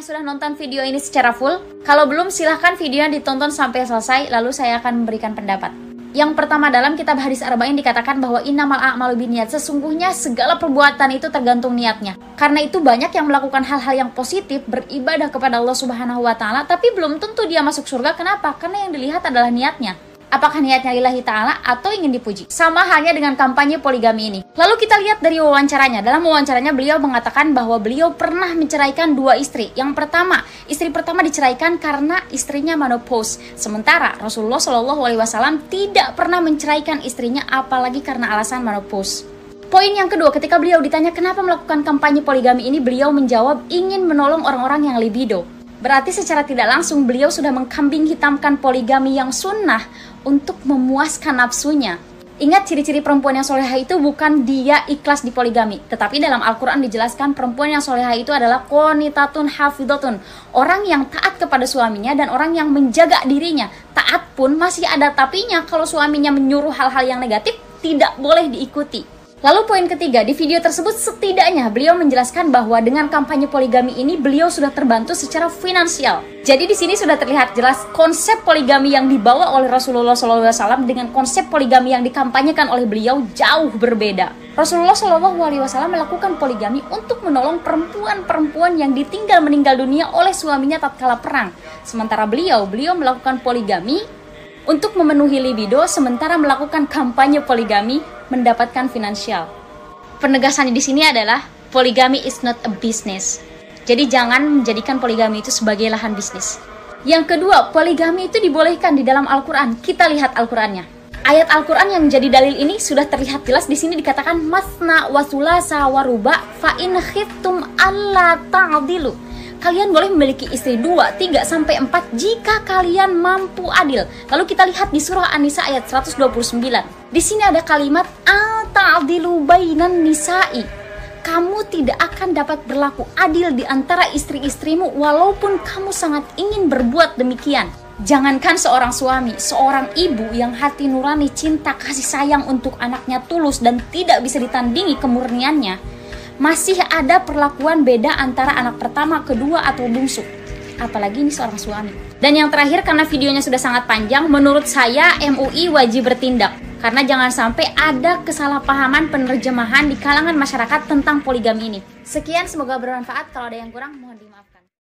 sudah nonton video ini secara full. Kalau belum, silahkan video yang ditonton sampai selesai, lalu saya akan memberikan pendapat. Yang pertama, dalam kitab hadis arba'in dikatakan bahwa innamal a'malu binniyat, sesungguhnya segala perbuatan itu tergantung niatnya. Karena itu banyak yang melakukan hal-hal yang positif, beribadah kepada Allah Subhanahu wa taala, tapi belum tentu dia masuk surga. Kenapa? Karena yang dilihat adalah niatnya. Apakah niatnya lillahi ta'ala atau ingin dipuji? Sama halnya dengan kampanye poligami ini. Lalu kita lihat dari wawancaranya. Dalam wawancaranya beliau mengatakan bahwa beliau pernah menceraikan 2 istri. Yang pertama, istri pertama diceraikan karena istrinya menopause. Sementara Rasulullah SAW tidak pernah menceraikan istrinya apalagi karena alasan menopause. Poin yang kedua, ketika beliau ditanya kenapa melakukan kampanye poligami ini, beliau menjawab ingin menolong orang-orang yang libido. Berarti secara tidak langsung beliau sudah mengkambing hitamkan poligami yang sunnah untuk memuaskan nafsunya. Ingat, ciri-ciri perempuan yang solehah itu bukan dia ikhlas di poligami, tetapi dalam Al-Quran dijelaskan perempuan yang solehah itu adalah qonitatun hafidhatun, orang yang taat kepada suaminya dan orang yang menjaga dirinya. Taat pun masih ada tapinya, kalau suaminya menyuruh hal-hal yang negatif tidak boleh diikuti. Lalu poin ketiga, di video tersebut setidaknya beliau menjelaskan bahwa dengan kampanye poligami ini beliau sudah terbantu secara finansial. Jadi di sini sudah terlihat jelas konsep poligami yang dibawa oleh Rasulullah SAW dengan konsep poligami yang dikampanyekan oleh beliau jauh berbeda. Rasulullah SAW melakukan poligami untuk menolong perempuan-perempuan yang ditinggal meninggal dunia oleh suaminya tatkala perang. Sementara beliau melakukan poligami untuk memenuhi libido, sementara melakukan kampanye poligami mendapatkan finansial. Penegasannya di sini adalah poligami is not a business. Jadi jangan menjadikan poligami itu sebagai lahan bisnis. Yang kedua, poligami itu dibolehkan di dalam Al-Quran. Kita lihat Al-Qurannya. Ayat Al-Quran yang jadi dalil ini sudah terlihat jelas. Di sini dikatakan masna wa sulasa wa ruba fa in khiftum alla ta'dilu. Kalian boleh memiliki istri 2, 3, sampai 4 jika kalian mampu adil. Lalu kita lihat di surah An-Nisa ayat 129. Di sini ada kalimat al-ta'dilu bainan nisa'i. Kamu tidak akan dapat berlaku adil di antara istri-istrimu walaupun kamu sangat ingin berbuat demikian. Jangankan seorang suami, seorang ibu yang hati nurani cinta kasih sayang untuk anaknya tulus dan tidak bisa ditandingi kemurniannya, masih ada perlakuan beda antara anak pertama, kedua, atau bungsu. Apalagi ini seorang suami. Dan yang terakhir, karena videonya sudah sangat panjang, menurut saya MUI wajib bertindak. Karena jangan sampai ada kesalahpahaman penerjemahan di kalangan masyarakat tentang poligami ini. Sekian, semoga bermanfaat. Kalau ada yang kurang, mohon dimaafkan.